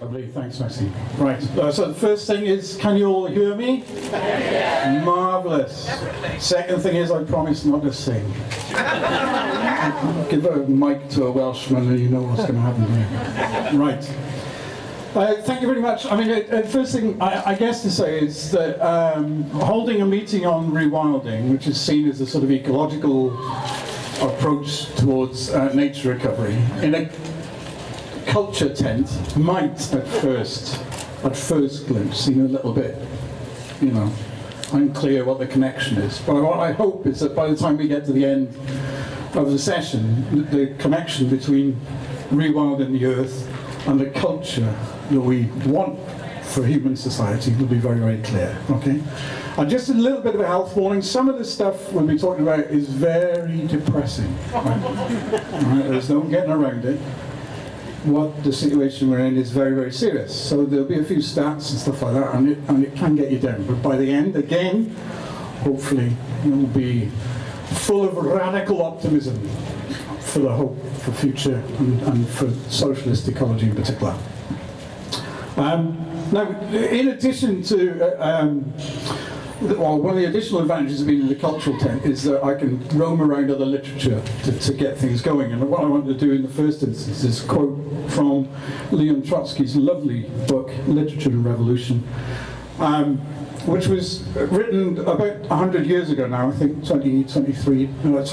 Lovely, thanks, Messi. Right, so the first thing is, can you all hear me? Yeah. Marvellous. Second thing is, I promise not to sing. Give a mic to a Welshman and you know what's going to happen here. Right. Thank you very much. I mean, first thing I guess to say is that holding a meeting on rewilding, which is seen as a sort of ecological approach towards nature recovery, in a culture tent might at first glimpse seem a little bit, you know, unclear what the connection is. But what I hope is that by the time we get to the end of the session, the connection between rewilding the earth and the culture that we want for human society will be very, very clear. Okay? And just a little bit of a health warning, some of the stuff we'll be talking about is very depressing. Right? There's no getting around it. What the situation we're in is very, very serious. So there'll be a few stats and stuff like that, and it can get you down. But by the end, again, hopefully you'll be full of radical optimism for the hope for future and for socialist ecology in particular. Now, in addition to one of the additional advantages of being in the cultural tent is that I can roam around other literature to get things going. And what I want to do in the first instance is quote from Leon Trotsky's lovely book, Literature and Revolution, which was written about 100 years ago now, I think 19, you know what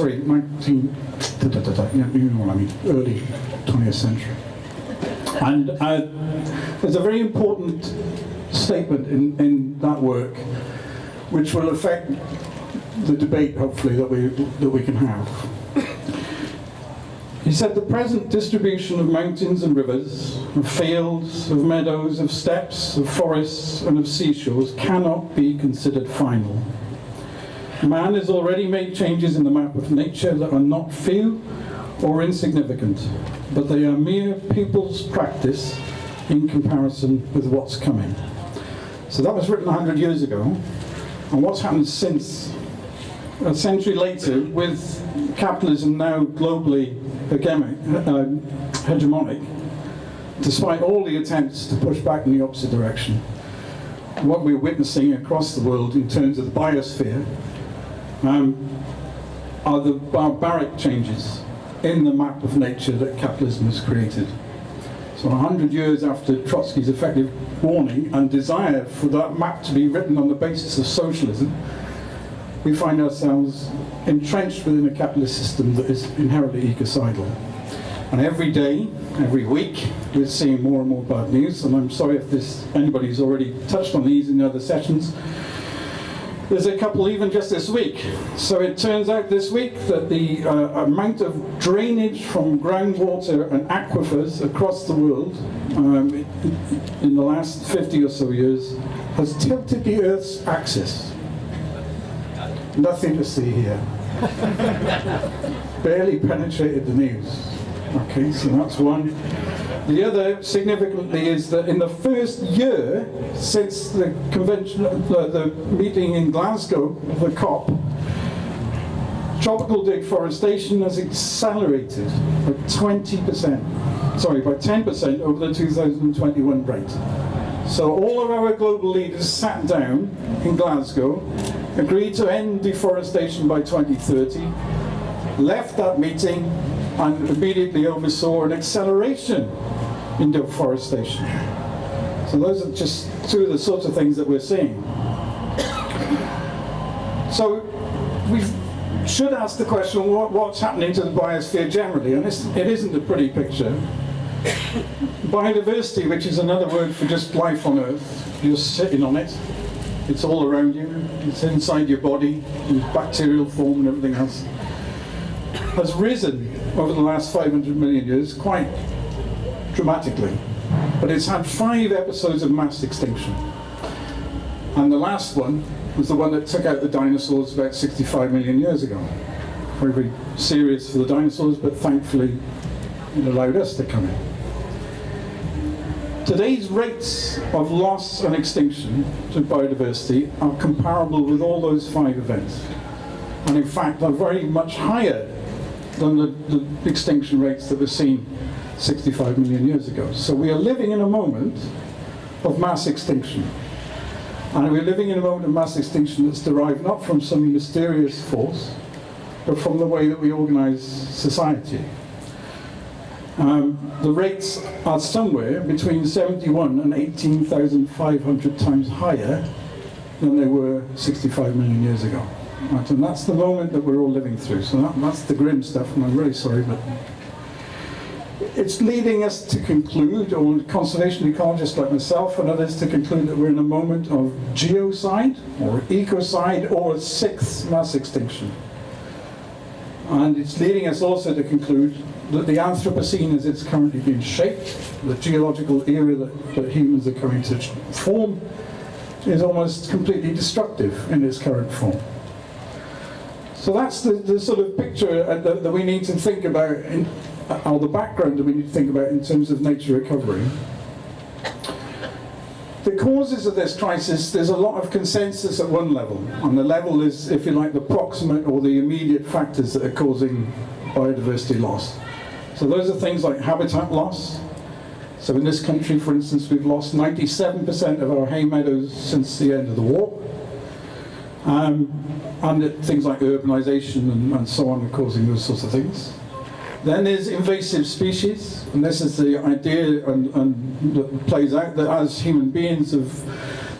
I mean, early 20th century. And there's a very important statement in that work which will affect the debate, hopefully, that we can have. He said, the present distribution of mountains and rivers, of fields, of meadows, of steppes, of forests, and of seashores cannot be considered final. Man has already made changes in the map of nature that are not few or insignificant, but they are mere people's practice in comparison with what's coming. So that was written 100 years ago. And what's happened since, a century later, with capitalism now globally hegemonic, despite all the attempts to push back in the opposite direction, what we're witnessing across the world in terms of the biosphere are the barbaric changes in the map of nature that capitalism has created. So 100 years after Trotsky's effective warning and desire for that map to be written on the basis of socialism, we find ourselves entrenched within a capitalist system that is inherently ecocidal. And every day, every week, we're seeing more and more bad news, and I'm sorry if anybody's already touched on these in the other sessions. There's a couple even just this week. So it turns out this week that the amount of drainage from groundwater and aquifers across the world in the last 50 or so years has tilted the Earth's axis. Nothing to see here. Barely penetrated the news. Okay, so that's one. The other, significantly, is that in the first year since the convention, the meeting in Glasgow, the COP, tropical deforestation has accelerated by 10% over the 2021 rate. So all of our global leaders sat down in Glasgow, agreed to end deforestation by 2030, left that meeting, and immediately oversaw an acceleration in deforestation. So those are just two of the sorts of things that we're seeing. So we should ask the question, what's happening to the biosphere generally? And it isn't a pretty picture. Biodiversity, which is another word for just life on Earth, you're sitting on it, it's all around you, it's inside your body, in bacterial form and everything else, has risen over the last 500 million years quite dramatically. But it's had 5 episodes of mass extinction. And the last one was the one that took out the dinosaurs about 65 million years ago. Very, very serious for the dinosaurs, but thankfully it allowed us to come in. Today's rates of loss and extinction to biodiversity are comparable with all those 5 events. And in fact are very much higher than the extinction rates that were seen 65 million years ago. So we are living in a moment of mass extinction. And we're living in a moment of mass extinction that's derived not from some mysterious force, but from the way that we organize society. The rates are somewhere between 71 and 18,500 times higher than they were 65 million years ago. Right, and that's the moment that we're all living through. So that's the grim stuff, and I'm really sorry, but it's leading us to conclude, or conservation ecologists like myself and others, to conclude that we're in a moment of geocide, or ecocide, or sixth mass extinction. And it's leading us also to conclude that the Anthropocene, as it's currently being shaped, the geological era that humans are coming to form, is almost completely destructive in its current form. So that's the sort of picture that we need to think about, or the background that we need to think about in terms of nature recovery. The causes of this crisis, there's a lot of consensus at one level, and the level is, if you like, the proximate or the immediate factors that are causing biodiversity loss. So those are things like habitat loss. So in this country, for instance, we've lost 97% of our hay meadows since the end of the war. And things like urbanization and so on are causing those sorts of things. Then there's invasive species, and this is the idea and that plays out that as human beings have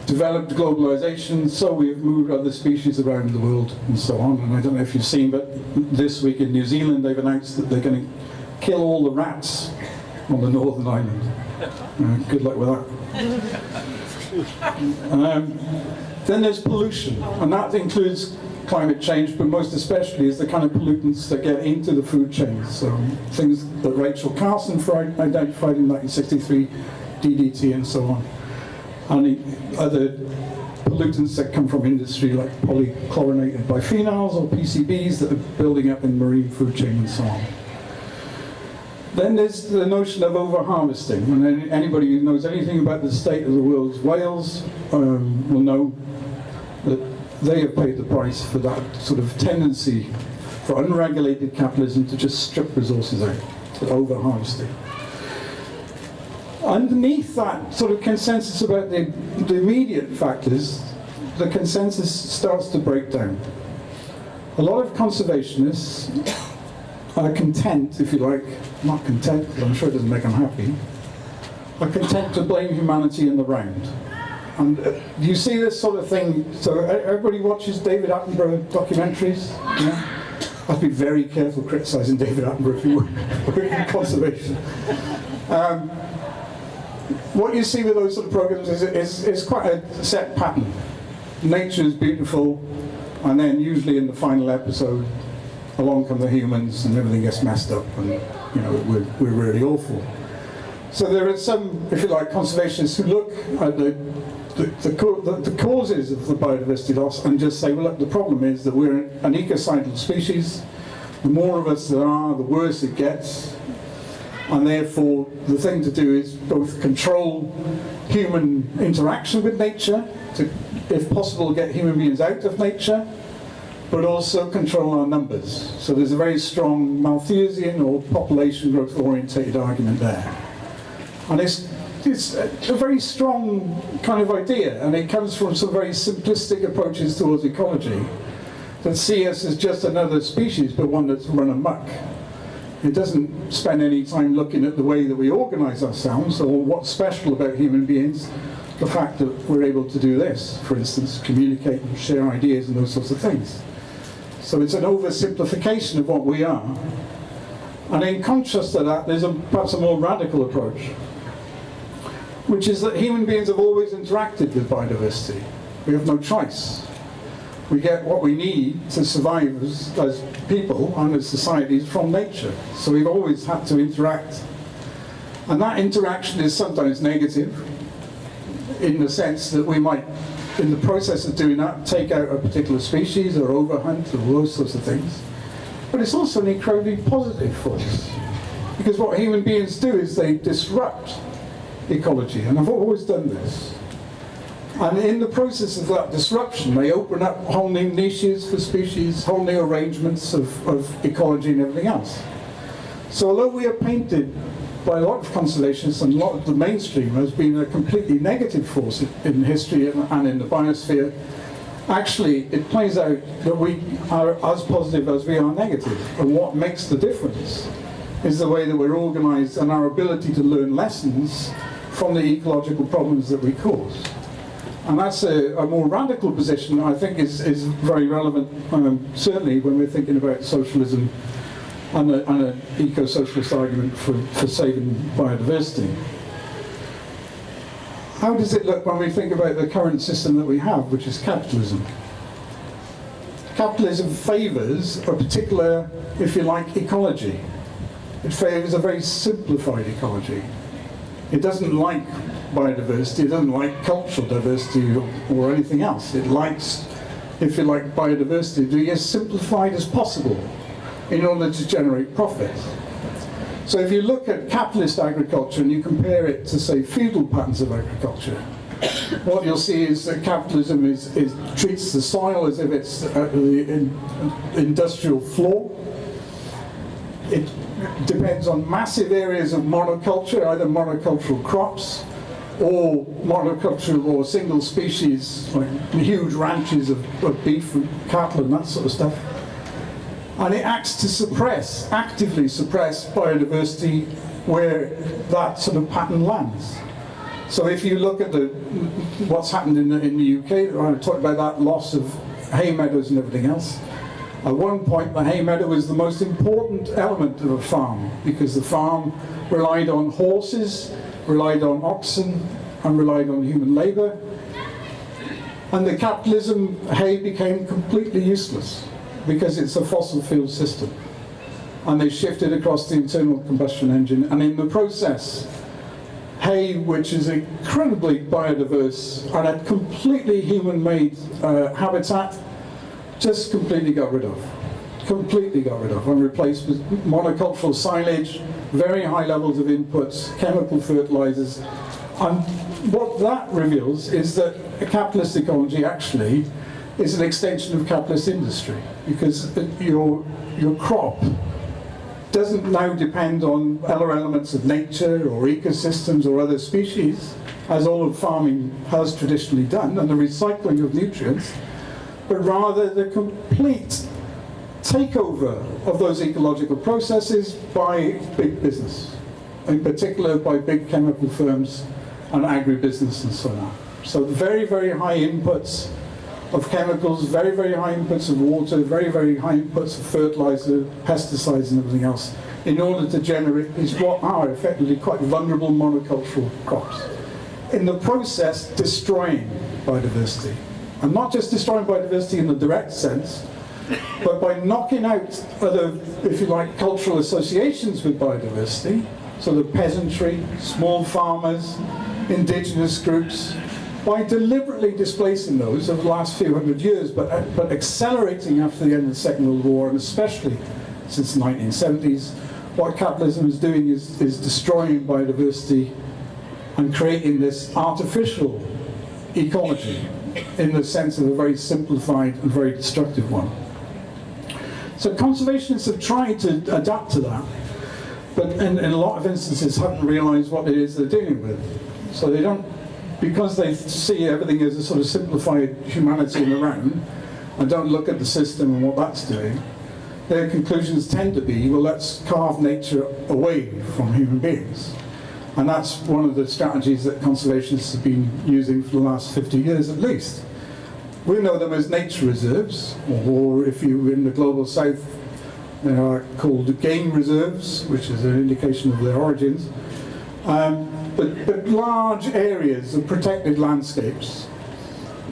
developed globalization, so we've moved other species around the world and so on. And I don't know if you've seen, but this week in New Zealand they've announced that they're going to kill all the rats on the Northern Island. Good luck with that. Then there's pollution, and that includes climate change, but most especially is the kind of pollutants that get into the food chain. So things that Rachel Carson identified in 1963, DDT and so on. And the other pollutants that come from industry like polychlorinated biphenyls or PCBs that are building up in marine food chain and so on. Then there's the notion of overharvesting, and anybody who knows anything about the state of the world's whales will know that they have paid the price for that sort of tendency for unregulated capitalism to just strip resources out, to overharvesting. Underneath that sort of consensus about the immediate factors, the consensus starts to break down. A lot of conservationists are content, if you like, not content, because I'm sure it doesn't make them happy, are content to blame humanity in the round. And you see this sort of thing, so everybody watches David Attenborough documentaries, yeah? I have to be very careful criticising David Attenborough if you work in conservation. What you see with those sort of programs is quite a set pattern. Nature is beautiful, and then usually in the final episode, along come the humans and everything gets messed up, and you know we're really awful. So there are some, if you like, conservationists who look at the causes of the biodiversity loss and just say, well, look, the problem is that we're an ecocidal species. The more of us there are, the worse it gets. And therefore, the thing to do is both control human interaction with nature, to, if possible, get human beings out of nature, but also control our numbers. So there's a very strong Malthusian or population growth orientated argument there. And it's a very strong kind of idea, and it comes from some very simplistic approaches towards ecology that see us as just another species, but one that's run amok. It doesn't spend any time looking at the way that we organize ourselves or what's special about human beings, the fact that we're able to do this, for instance, communicate and share ideas and those sorts of things. So it's an oversimplification of what we are. And in contrast to that, there's perhaps a more radical approach, which is that human beings have always interacted with biodiversity. We have no choice. We get what we need to survive as people and as societies from nature. So we've always had to interact. And that interaction is sometimes negative, in the sense that we might, in the process of doing that, take out a particular species or overhunt or those sorts of things. But it's also an incredibly positive force. Because what human beings do is they disrupt ecology, and I've always done this. And in the process of that disruption, they open up whole new niches for species, whole new arrangements of ecology and everything else. So although we are painted by a lot of conservationists and a lot of the mainstream has been a completely negative force in history and in the biosphere. Actually, it plays out that we are as positive as we are negative. And what makes the difference is the way that we're organised and our ability to learn lessons from the ecological problems that we cause. And that's a more radical position, I think, is very relevant, certainly when we're thinking about socialism and an eco-socialist argument for saving biodiversity. How does it look when we think about the current system that we have, which is capitalism? Capitalism favours a particular, if you like, ecology. It favours a very simplified ecology. It doesn't like biodiversity, it doesn't like cultural diversity or anything else. It likes, if you like, biodiversity to be as simplified as possible in order to generate profit. So if you look at capitalist agriculture and you compare it to, say, feudal patterns of agriculture, what you'll see is that capitalism treats the soil as if it's the industrial floor. It depends on massive areas of monoculture, either monocultural crops or monocultural or single species, like huge ranches of beef and cattle and that sort of stuff. And it acts to suppress, actively suppress biodiversity where that sort of pattern lands. So if you look at what's happened in the UK, I talked about that loss of hay meadows and everything else. At one point, the hay meadow was the most important element of a farm because the farm relied on horses, relied on oxen, and relied on human labour. And the capitalism, hay became completely useless because it's a fossil fuel system. And they shifted across the internal combustion engine, and in the process, hay, which is incredibly biodiverse and a completely human-made habitat, just completely got rid of. Completely got rid of and replaced with monocultural silage, very high levels of inputs, chemical fertilizers. And what that reveals is that a capitalist ecology actually is an extension of capitalist industry, because your crop doesn't now depend on other elements of nature or ecosystems or other species, as all of farming has traditionally done, and the recycling of nutrients, but rather the complete takeover of those ecological processes by big business, in particular by big chemical firms and agribusiness and so on. So very, very high inputs of chemicals, very, very high inputs of water, very, very high inputs of fertilizer, pesticides and everything else, in order to generate these what are effectively quite vulnerable monocultural crops. In the process, destroying biodiversity. And not just destroying biodiversity in the direct sense, but by knocking out other, if you like, cultural associations with biodiversity, so the peasantry, small farmers, indigenous groups, by deliberately displacing those over the last few hundred years, but accelerating after the end of the Second World War, and especially since the 1970s, what capitalism is doing is destroying biodiversity and creating this artificial ecology in the sense of a very simplified and very destructive one. So conservationists have tried to adapt to that, but in a lot of instances haven't realised what it is they're dealing with. So they don't, because they see everything as a sort of simplified humanity in the round, and don't look at the system and what that's doing, their conclusions tend to be, well, let's carve nature away from human beings. And that's one of the strategies that conservationists have been using for the last 50 years at least. We know them as nature reserves, or if you're in the global south, they are called game reserves, which is an indication of their origins. But large areas of protected landscapes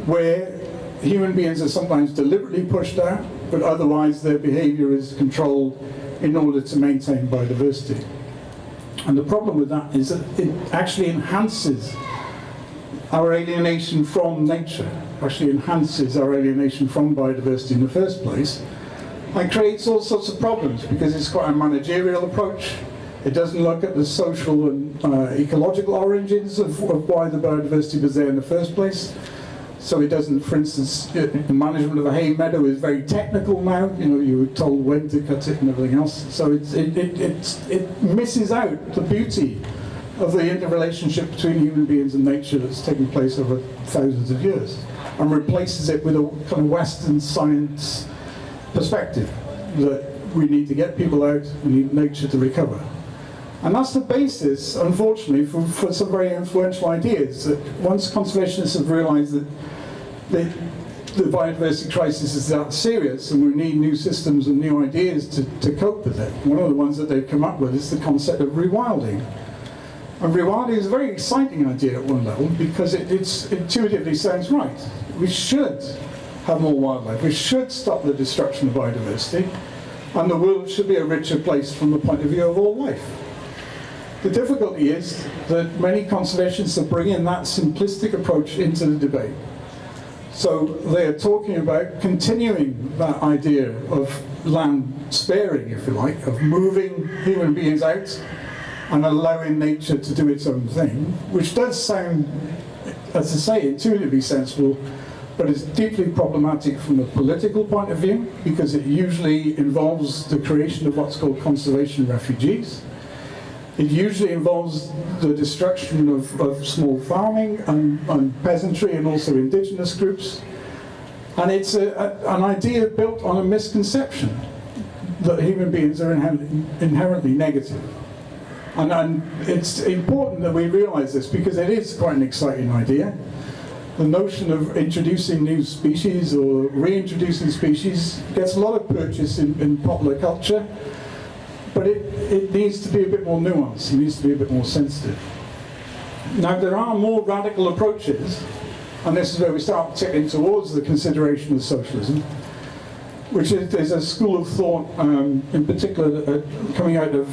where human beings are sometimes deliberately pushed out, but otherwise their behavior is controlled in order to maintain biodiversity. And the problem with that is that it actually enhances our alienation from nature, actually enhances our alienation from biodiversity in the first place, and creates all sorts of problems because it's quite a managerial approach. It doesn't look at the social and ecological origins of why the biodiversity was there in the first place. So it doesn't, for instance, the management of a hay meadow is very technical now. You know, you're told when to cut it and everything else. So it misses out the beauty of the interrelationship between human beings and nature that's taken place over thousands of years, and replaces it with a kind of Western science perspective that we need to get people out, we need nature to recover. And that's the basis, unfortunately, for some very influential ideas, that once conservationists have realized that the biodiversity crisis is that serious and we need new systems and new ideas to cope with it, one of the ones that they've come up with is the concept of rewilding. And rewilding is a very exciting idea at one level because it intuitively sounds right. We should have more wildlife, we should stop the destruction of biodiversity, and the world should be a richer place from the point of view of all life. The difficulty is that many conservationists are bringing that simplistic approach into the debate. So they are talking about continuing that idea of land sparing, if you like, of moving human beings out and allowing nature to do its own thing, which does sound, as I say, intuitively sensible, but it's deeply problematic from a political point of view, because it usually involves the creation of what's called conservation refugees. It usually involves the destruction of small farming and peasantry and also indigenous groups. And it's an idea built on a misconception that human beings are inherently negative. And it's important that we realize this because it is quite an exciting idea. The notion of introducing new species or reintroducing species gets a lot of purchase in popular culture, but it needs to be a bit more nuanced, it needs to be a bit more sensitive. Now there are more radical approaches, and this is where we start ticking towards the consideration of socialism, which is a school of thought, in particular coming out of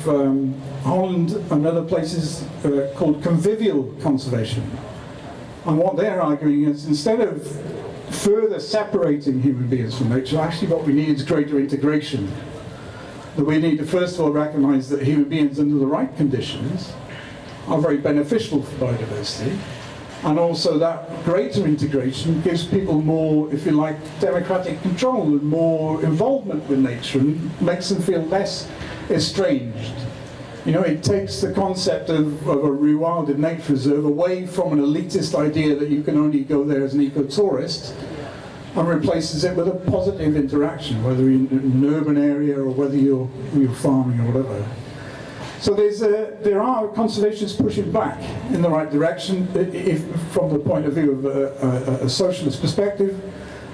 Holland and other places, called convivial conservation. And what they're arguing is, instead of further separating human beings from nature, actually what we need is greater integration. That we need to first of all recognise that human beings under the right conditions are very beneficial for biodiversity, and also that greater integration gives people more, if you like, democratic control and more involvement with nature and makes them feel less estranged. You know, it takes the concept of a rewilded nature reserve away from an elitist idea that you can only go there as an eco-tourist and replaces it with a positive interaction, whether you're in an urban area or whether you're farming or whatever. So there are conservationists pushing back in the right direction from the point of view of a socialist perspective,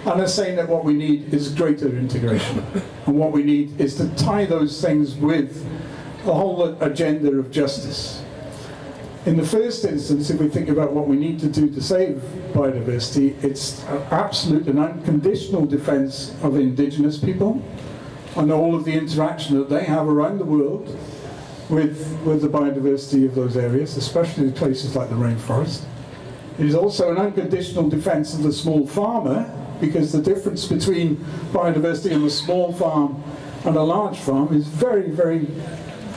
and they're saying that what we need is greater integration. And what we need is to tie those things with the whole agenda of justice. In the first instance, if we think about what we need to do to save biodiversity, it's an absolute and unconditional defense of indigenous people and all of the interaction that they have around the world with the biodiversity of those areas, especially places like the rainforest. It is also an unconditional defense of the small farmer, because the difference between biodiversity in a small farm and a large farm is very, very,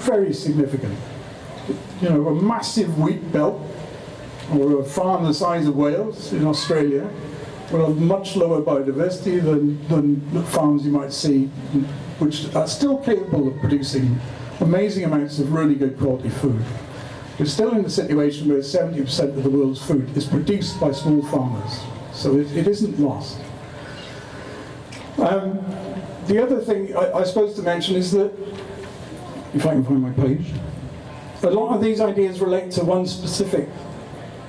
very significant. You know, a massive wheat belt or a farm the size of Wales in Australia will have much lower biodiversity than farms you might see, which are still capable of producing amazing amounts of really good quality food. We're still in a situation where 70% of the world's food is produced by small farmers, so it isn't lost. The other thing I suppose to mention is that, if I can find my page, a lot of these ideas relate to one specific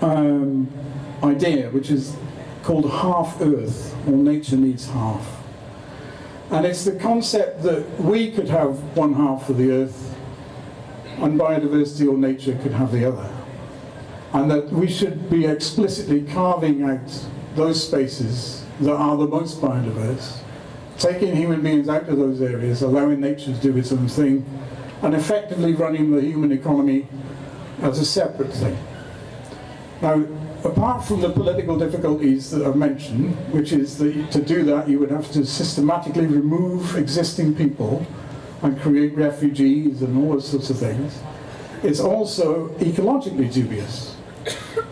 idea, which is called half Earth, or nature needs half. And it's the concept that we could have one half of the Earth and biodiversity or nature could have the other. And that we should be explicitly carving out those spaces that are the most biodiverse, taking human beings out of those areas, allowing nature to do its own thing, and effectively running the human economy as a separate thing. Now, apart from the political difficulties that I've mentioned, which is that to do that you would have to systematically remove existing people and create refugees and all those sorts of things, it's also ecologically dubious.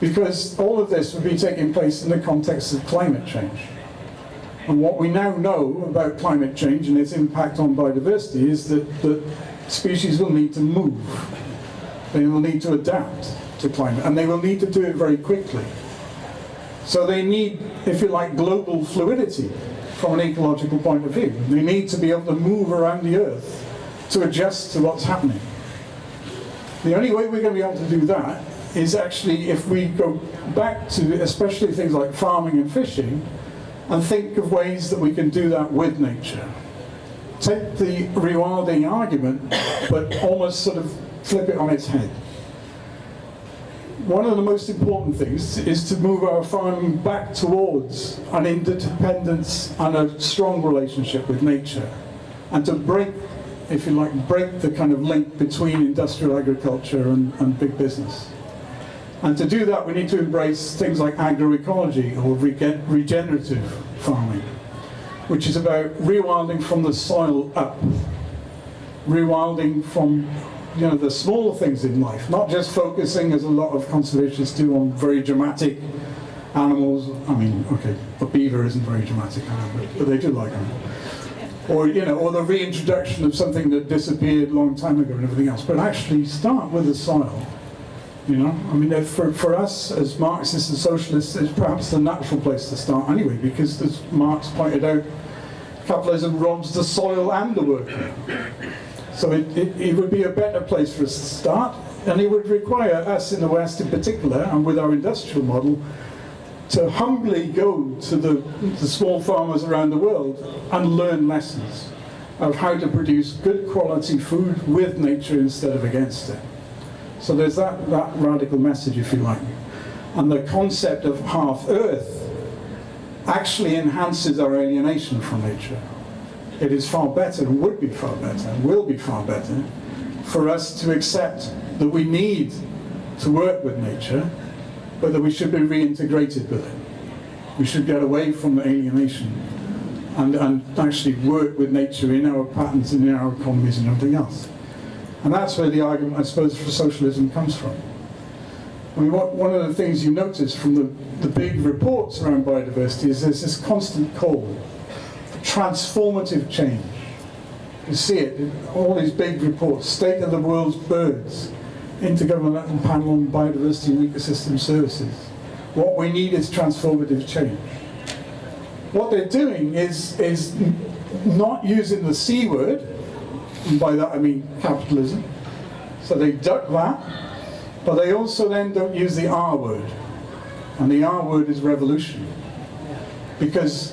because all of this would be taking place in the context of climate change. And what we now know about climate change and its impact on biodiversity is that species will need to move. They will need to adapt to climate, and they will need to do it very quickly. So they need, if you like, global fluidity from an ecological point of view. They need to be able to move around the Earth to adjust to what's happening. The only way we're going to be able to do that is actually if we go back to especially things like farming and fishing and think of ways that we can do that with nature. Take the rewilding argument, but almost sort of flip it on its head. One of the most important things is to move our farming back towards an interdependence and a strong relationship with nature, and to break, if you like, break the kind of link between industrial agriculture and big business. And to do that, we need to embrace things like agroecology or regenerative farming, which is about rewilding from the soil up, rewilding from the small things in life, not just focusing, as a lot of conservationists do, on very dramatic animals. I mean, okay, a beaver isn't very dramatic, but they do like them. Or or the reintroduction of something that disappeared a long time ago and everything else. But actually start with the soil. I mean, for us as Marxists and socialists, it's perhaps the natural place to start anyway, because as Marx pointed out, capitalism robs the soil and the worker. So it would be a better place for us to start, and it would require us in the West in particular, and with our industrial model, to humbly go to the small farmers around the world and learn lessons of how to produce good quality food with nature instead of against it. So there's that radical message, if you like. And the concept of half-Earth actually enhances our alienation from nature. It is far better, and would be far better, and will be far better, for us to accept that we need to work with nature, but that we should be reintegrated with it. We should get away from the alienation and actually work with nature in our patterns and in our economies and everything else. And that's where the argument, I suppose, for socialism comes from. I mean, one of the things you notice from the big reports around biodiversity is there's this constant call for transformative change. You see it in all these big reports, State of the World's Birds, Intergovernmental Panel on Biodiversity and Ecosystem Services. What we need is transformative change. What they're doing is not using the C word, and by that I mean capitalism, so they duck that, but they also then don't use the R word, and the R word is revolution. Because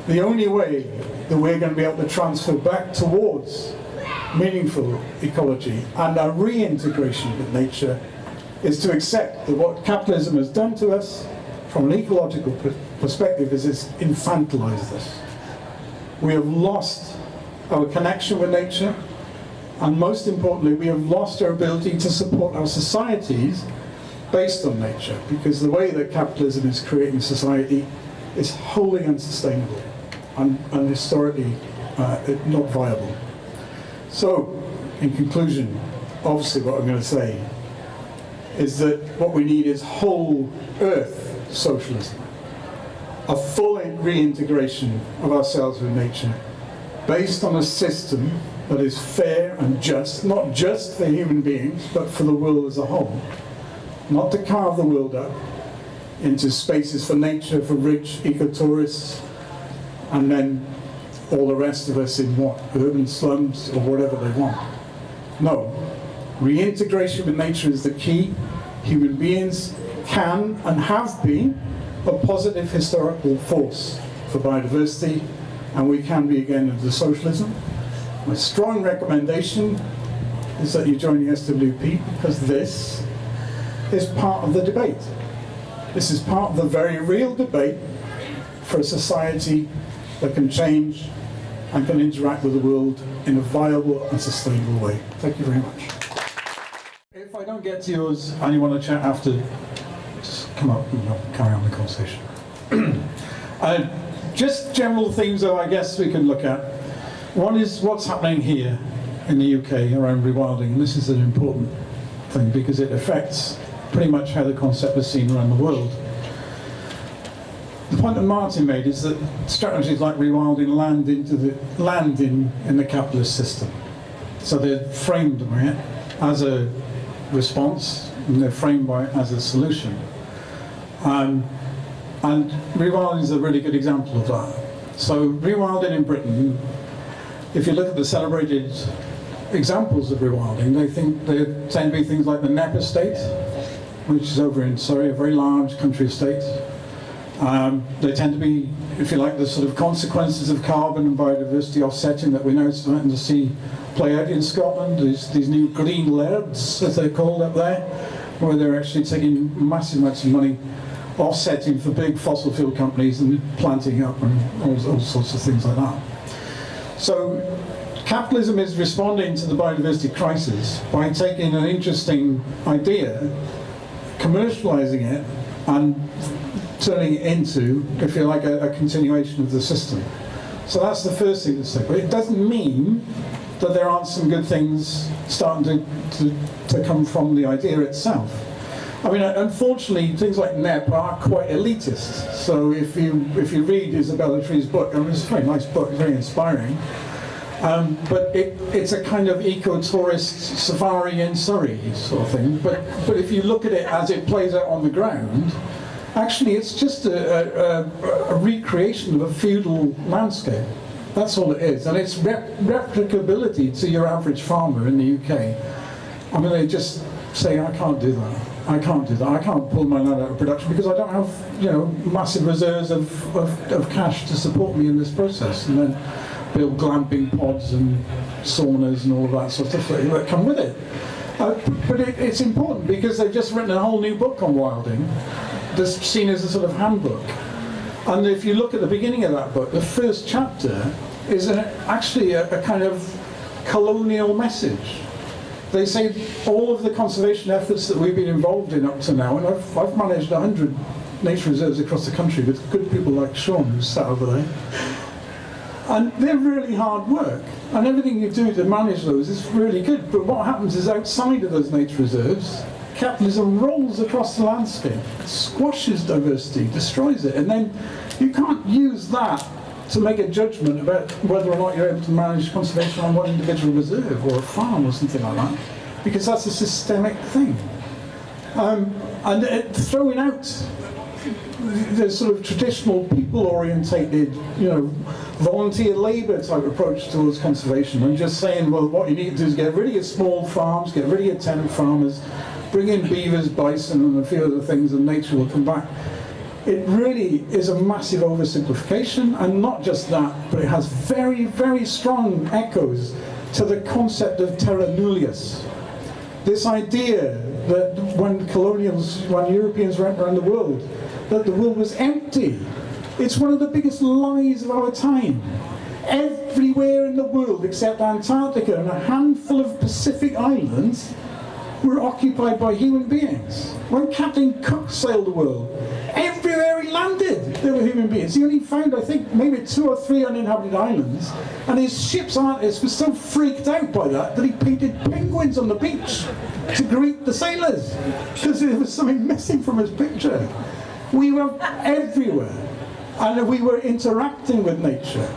the only way that we're going to be able to transfer back towards meaningful ecology and a reintegration with nature is to accept that what capitalism has done to us from an ecological perspective is it's infantilized us. We have lost our connection with nature, and most importantly, we have lost our ability to support our societies based on nature, because the way that capitalism is creating society is wholly unsustainable and historically not viable. So, in conclusion, obviously what I'm going to say is that what we need is whole earth socialism, a full reintegration of ourselves with nature, based on a system that is fair and just, not just for human beings, but for the world as a whole. Not to carve the world up into spaces for nature, for rich ecotourists, and then all the rest of us in what? Urban slums or whatever they want. No. Reintegration with nature is the key. Human beings can and have been a positive historical force for biodiversity, and we can be again under socialism. My strong recommendation is that you join the SWP, because this is part of the debate. This is part of the very real debate for a society that can change and can interact with the world in a viable and sustainable way. Thank you very much. If I don't get to yours and you want to chat after, just come up and we'll carry on the conversation. Just general themes, though, I guess we can look at. One is what's happening here in the UK around rewilding, and this is an important thing because it affects pretty much how the concept was seen around the world. The point that Martin made is that strategies like rewilding land in the capitalist system. So they're framed by it as a response, and they're framed by it as a solution. And rewilding is a really good example of that. So rewilding in Britain, if you look at the celebrated examples of rewilding, they tend to be things like the Knepp estate, which is over in Surrey, a very large country estate. They tend to be, if you like, the sort of consequences of carbon and biodiversity offsetting that we're now starting to see play out in Scotland. These new green lairds, as they're called up there, where they're actually taking massive amounts of money, offsetting for big fossil fuel companies and planting up and all sorts of things like that. So capitalism is responding to the biodiversity crisis by taking an interesting idea, commercializing it, and turning it into, if you like, a continuation of the system. So that's the first thing to say. But it doesn't mean that there aren't some good things starting to come from the idea itself. I mean, unfortunately, things like Knepp are quite elitist. So if you read Isabella Tree's book, I mean, it's a very nice book, very inspiring. But it's a kind of eco-tourist safari in Surrey sort of thing. But if you look at it as it plays out on the ground, actually it's just a recreation of a feudal landscape. That's all it is. And it's replicability to your average farmer in the UK. I mean, they just say, I can't do that. I can't do that. I can't pull my land out of production because I don't have, massive reserves of cash to support me in this process. And then build glamping pods and saunas and all of that sort of stuff that come with it. But it's important because they've just written a whole new book on wilding that's seen as a sort of handbook. And if you look at the beginning of that book, the first chapter is actually a kind of colonial message. They say all of the conservation efforts that we've been involved in up to now, and I've managed 100 nature reserves across the country with good people like Sean, who's sat over there. And they're really hard work. And everything you do to manage those is really good. But what happens is outside of those nature reserves, capitalism rolls across the landscape, squashes diversity, destroys it. And then you can't use that to make a judgment about whether or not you're able to manage conservation on one individual reserve or a farm or something like that, because that's a systemic thing. And throwing out the sort of traditional people-orientated, volunteer labour type approach towards conservation, and just saying, well, what you need to do is get rid of your small farms, get rid of your tenant farmers, bring in beavers, bison, and a few other things, and nature will come back. It really is a massive oversimplification, and not just that, but it has very, very strong echoes to the concept of terra nullius. This idea that when Europeans went around the world, that the world was empty. It's one of the biggest lies of our time. Everywhere in the world except Antarctica and a handful of Pacific islands were occupied by human beings. When Captain Cook sailed the world, everywhere he landed there were human beings. He only found, I think, maybe 2 or 3 uninhabited islands, and his ship's artist was so freaked out by that he painted penguins on the beach to greet the sailors, because there was something missing from his picture. We were everywhere, and we were interacting with nature.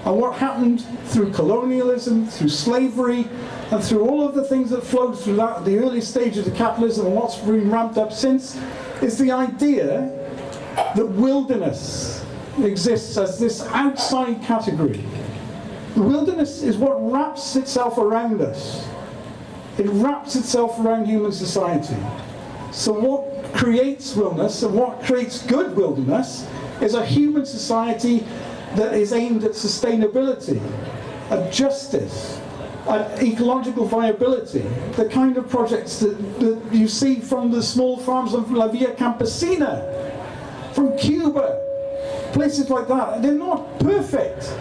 And what happened through colonialism, through slavery, and through all of the things that flowed through that, the early stages of capitalism and what's been ramped up since, is the idea that wilderness exists as this outside category. The wilderness is what wraps itself around us. It wraps itself around human society. So what creates wilderness and what creates good wilderness is a human society that is aimed at sustainability, at justice, at ecological viability, the kind of projects that you see from the small farms of La Via Campesina, from Cuba, places like that. They're not perfect,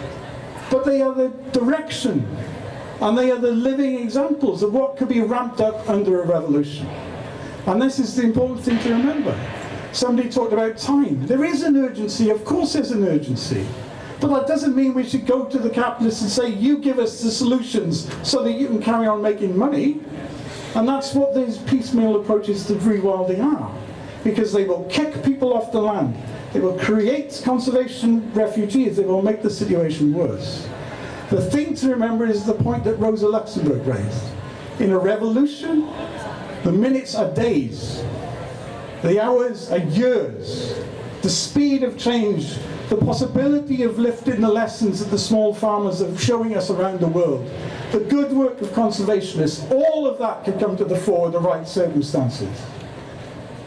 but they are the direction, and they are the living examples of what could be ramped up under a revolution. And this is the important thing to remember. Somebody talked about time. There is an urgency, of course there's an urgency. But that doesn't mean we should go to the capitalists and say, you give us the solutions so that you can carry on making money. And that's what these piecemeal approaches to rewilding are. Because they will kick people off the land. They will create conservation refugees. They will make the situation worse. The thing to remember is the point that Rosa Luxemburg raised. In a revolution, the minutes are days. The hours are years. The speed of change, the possibility of lifting the lessons that the small farmers are showing us around the world, the good work of conservationists, all of that can come to the fore in the right circumstances.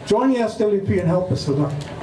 Join the SWP and help us with that.